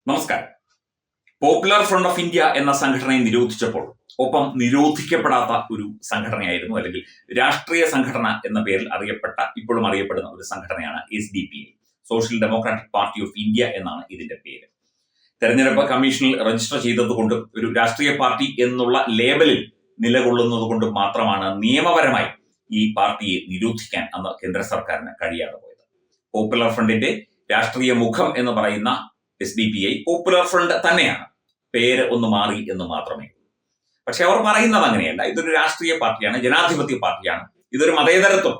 നമസ്കാരം. Popular front of India എന്ന സംഘടനയെ നിരോധിച്ചപ്പോൾ ഒപ്പം നിരോധിക്കപ്പെടാത്ത ഒരു സംഘടനയായിരുന്നു, അല്ലെങ്കിൽ രാഷ്ട്രീയ സംഘടന എന്ന പേരിൽ ഇപ്പോഴും അറിയപ്പെടുന്ന ഒരു സംഘടനയാണ് SDPI, social democratic party of India എന്നാണ് ഇതിന്റെ പേര്. തെരഞ്ഞെടുപ്പ് കമ്മീഷനിൽ രജിസ്റ്റർ ചെയ്തതുകൊണ്ട് ഒരു രാഷ്ട്രീയ പാർട്ടി എന്നുള്ള ലേബലിൽ നിലകൊള്ളുന്നത് കൊണ്ട് മാത്രമാണ് നിയമപരമായി ഈ പാർട്ടിയെ നിരോധിക്കാൻ അന്ന് കേന്ദ്ര സർക്കാരിന് കഴിയാതെ പോയത്. പോപ്പുലർ ഫ്രണ്ടിന്റെ രാഷ്ട്രീയ മുഖം എന്ന് പറയുന്ന SDPI പോപ്പുലർ ഫ്രണ്ട് തന്നെയാണ്, പേര് ഒന്ന് മാറി എന്ന് മാത്രമേ. പക്ഷെ അവർ പറയുന്നത് അങ്ങനെയല്ല. ഇതൊരു രാഷ്ട്രീയ പാർട്ടിയാണ്, ജനാധിപത്യ പാർട്ടിയാണ്, ഇതൊരു മതേതരത്വം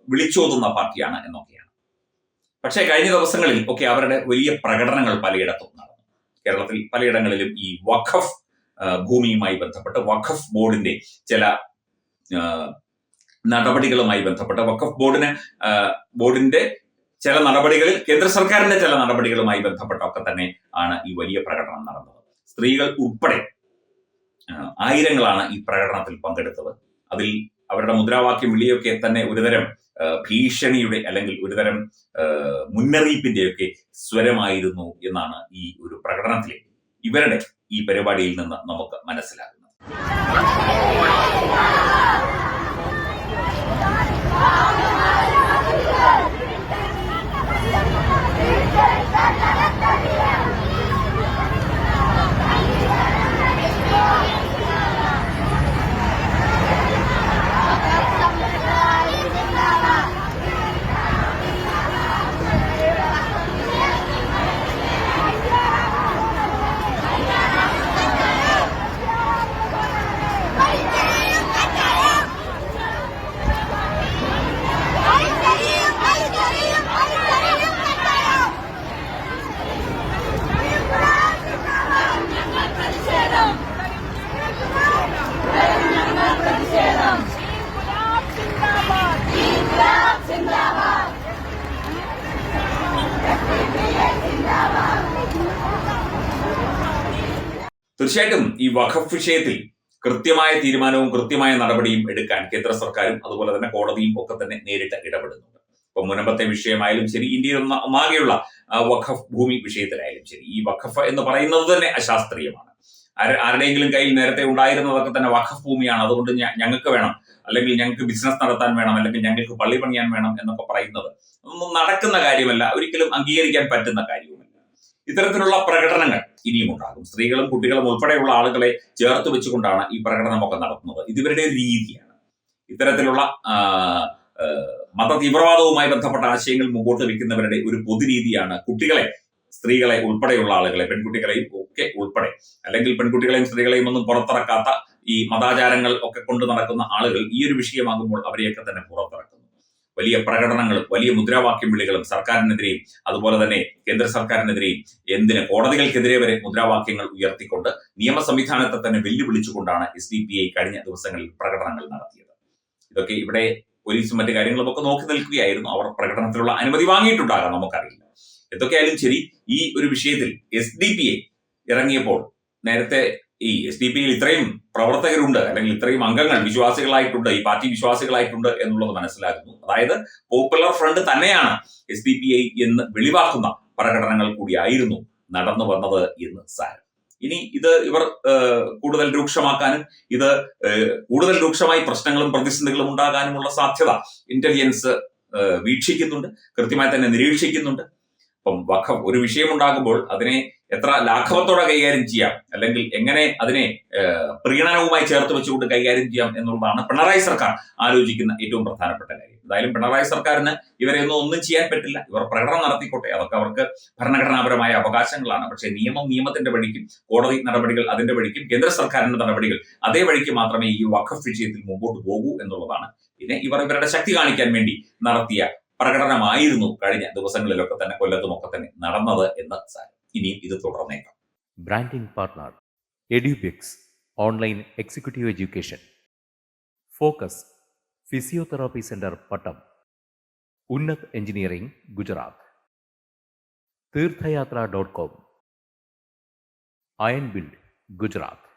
വിളിച്ചോതുന്ന പാർട്ടിയാണ് എന്നൊക്കെയാണ്. പക്ഷേ കഴിഞ്ഞ ദിവസങ്ങളിൽ ഒക്കെ അവരുടെ വലിയ പ്രകടനങ്ങൾ പലയിടത്തും നടന്നു. കേരളത്തിൽ പലയിടങ്ങളിലും ഈ വഖഫ് ഭൂമിയുമായി ബന്ധപ്പെട്ട് വഖഫ് ബോർഡിന്റെ ചില നടപടികളുമായി ബന്ധപ്പെട്ട് വഖഫ് ബോർഡിന്റെ ചില നടപടികളിൽ, കേന്ദ്ര സർക്കാരിന്റെ ചില നടപടികളുമായി ബന്ധപ്പെട്ടൊക്കെ തന്നെ ആണ് ഈ വലിയ പ്രകടനം നടന്നത്. സ്ത്രീകൾ ഉൾപ്പെടെ ആയിരങ്ങളാണ് ഈ പ്രകടനത്തിൽ പങ്കെടുത്തത്. അതിൽ അവരുടെ മുദ്രാവാക്യം വിളിയൊക്കെ തന്നെ ഒരുതരം ഭീഷണിയുടെ അല്ലെങ്കിൽ ഒരുതരം മുന്നറിയിപ്പിന്റെയൊക്കെ സ്വരമായിരുന്നു എന്നാണ് ഈ ഒരു പ്രകടനത്തിലെ ഇവരുടെ ഈ പരിപാടിയിൽ നിന്ന് നമുക്ക് മനസ്സിലാകുന്നത്. തീർച്ചയായിട്ടും ഈ വഖഫ് വിഷയത്തിൽ കൃത്യമായ തീരുമാനവും കൃത്യമായ നടപടിയും എടുക്കാൻ കേന്ദ്ര സർക്കാരും അതുപോലെ തന്നെ കോടതിയും ഒക്കെ തന്നെ നേരിട്ട് ഇടപെടുന്നുണ്ട്. ഇപ്പൊ മുൻപത്തെ വിഷയമായാലും ശരി, ഇന്ത്യയിൽ ഒന്നാകെയുള്ള വഖഫ് ഭൂമി വിഷയത്തിലായാലും ശരി, ഈ വഖഫ് എന്ന് പറയുന്നത് തന്നെ അശാസ്ത്രീയമാണ്. ആരുടെയെങ്കിലും കയ്യിൽ നേരത്തെ ഉണ്ടായിരുന്നതൊക്കെ തന്നെ വഖഫ് ഭൂമിയാണ്, അതുകൊണ്ട് ഞങ്ങൾക്ക് വേണം, അല്ലെങ്കിൽ ഞങ്ങൾക്ക് ബിസിനസ് നടത്താൻ വേണം, അല്ലെങ്കിൽ ഞങ്ങൾക്ക് പള്ളി പണിയാൻ വേണം എന്നൊക്കെ പറയുന്നത് ഒന്നും നടക്കുന്ന കാര്യമല്ല, ഒരിക്കലും അംഗീകരിക്കാൻ പറ്റുന്ന കാര്യവുമല്ല. ഇത്തരത്തിലുള്ള പ്രകടനങ്ങൾ ഇനിയും ഉണ്ടാകും. സ്ത്രീകളും കുട്ടികളും ഉൾപ്പെടെയുള്ള ആളുകളെ ചേർത്ത് വെച്ചുകൊണ്ടാണ് ഈ പ്രകടനമൊക്കെ നടത്തുന്നത്. ഇത് ഇവരുടെ രീതിയാണ്. ഇത്തരത്തിലുള്ള മത തീവ്രവാദവുമായി ബന്ധപ്പെട്ട ആശയങ്ങൾ മുമ്പോട്ട് വെക്കുന്നവരുടെ ഒരു പൊതുരീതിയാണ് കുട്ടികളെ, സ്ത്രീകളെ ഉൾപ്പെടെയുള്ള ആളുകളെ, പെൺകുട്ടികളെയും ഒക്കെ ഉൾപ്പെടെ, അല്ലെങ്കിൽ പെൺകുട്ടികളെയും സ്ത്രീകളെയും ഒന്നും പുറത്തിറക്കാത്ത ഈ മതാചാരങ്ങൾ ഒക്കെ കൊണ്ടു നടക്കുന്ന ആളുകൾ ഈ ഒരു വിഷയമാകുമ്പോൾ അവരെയൊക്കെ തന്നെ പുറത്തിറക്കുന്നു. വലിയ പ്രകടനങ്ങളും വലിയ മുദ്രാവാക്യം വിളികളും സർക്കാരിനെതിരെയും അതുപോലെ തന്നെ കേന്ദ്ര സർക്കാരിനെതിരെയും, കോടതികൾക്കെതിരെ വരെ മുദ്രാവാക്യങ്ങൾ ഉയർത്തിക്കൊണ്ട് നിയമ സംവിധാനത്തെ തന്നെ വെല്ലുവിളിച്ചുകൊണ്ടാണ് SDPI കഴിഞ്ഞ ദിവസങ്ങളിൽ പ്രകടനങ്ങൾ നടത്തിയത്. ഇതൊക്കെ ഇവിടെ പോലീസും മറ്റു കാര്യങ്ങളും ഒക്കെ നോക്കി നിൽക്കുകയായിരുന്നു. അവർ പ്രകടനത്തിലുള്ള അനുമതി വാങ്ങിയിട്ടുണ്ടാകാം, നമുക്കറിയില്ല. എന്തൊക്കെയായാലും ശരി, ഈ ഒരു വിഷയത്തിൽ SDPI ഇറങ്ങിയപ്പോൾ, നേരത്തെ ഈ SDPIയിൽ ഇത്രയും പ്രവർത്തകരുണ്ട്, അല്ലെങ്കിൽ ഇത്രയും അംഗങ്ങൾ വിശ്വാസികളായിട്ടുണ്ട്, ഈ പാർട്ടി വിശ്വാസികളായിട്ടുണ്ട് എന്നുള്ളത് മനസ്സിലാക്കുന്നു. അതായത് പോപ്പുലർ ഫ്രണ്ട് തന്നെയാണ് SDPI എന്ന് വെളിവാക്കുന്ന പ്രകടനങ്ങൾ കൂടിയായിരുന്നു നടന്നു വന്നത് എന്ന് സാരം. ഇനി ഇത് ഇവർ കൂടുതൽ രൂക്ഷമാക്കാനും, ഇത് കൂടുതൽ രൂക്ഷമായി പ്രശ്നങ്ങളും പ്രതിസന്ധികളും ഉണ്ടാകാനുമുള്ള സാധ്യത ഇന്റലിജൻസ് വീക്ഷിക്കുന്നുണ്ട്, കൃത്യമായി തന്നെ നിരീക്ഷിക്കുന്നുണ്ട്. അപ്പം വഖഫ് ഒരു വിഷയമുണ്ടാകുമ്പോൾ അതിനെ എത്ര ലാഘവത്തോടെ കൈകാര്യം ചെയ്യാം, അല്ലെങ്കിൽ എങ്ങനെ അതിനെ പ്രീണനവുമായി ചേർത്ത് വെച്ചുകൊണ്ട് കൈകാര്യം ചെയ്യാം എന്നുള്ളതാണ് പിണറായി സർക്കാർ ആലോചിക്കുന്ന ഏറ്റവും പ്രധാനപ്പെട്ട കാര്യം. എന്തായാലും പിണറായി സർക്കാരിന് ഇവരെ ഒന്നും ചെയ്യാൻ പറ്റില്ല. ഇവർ പ്രകടനം നടത്തിക്കോട്ടെ, അതൊക്കെ അവർക്ക് ഭരണഘടനാപരമായ അവകാശങ്ങളാണ്. പക്ഷേ നിയമം നിയമത്തിന്റെ വഴിക്കും, കോടതി നടപടികൾ അതിന്റെ വഴിക്കും, കേന്ദ്ര സർക്കാരിന്റെ നടപടികൾ അതേ വഴിക്ക് മാത്രമേ ഈ വഖഫ് വിഷയത്തിൽ മുമ്പോട്ട് പോകൂ എന്നുള്ളതാണ്. പിന്നെ ഇവരുടെ ശക്തി കാണിക്കാൻ വേണ്ടി നടത്തിയ പ്രകടനമായിരുന്നു കഴിഞ്ഞ ദിവസങ്ങളിലൊക്കെ തന്നെ കൊല്ലത്തുമൊക്കെ തന്നെ നടന്നത് എന്ന് സാരം. ഇനിയും ഇത് തുടർന്നേക്കാം. Branding partner Edubix online executive education, focus physiotherapy centre Pattom, Unnat engineering Gujarat, തീർത്ഥയാത്ര.com, അയൺ ബിൽഡ് ഗുജറാത്ത്.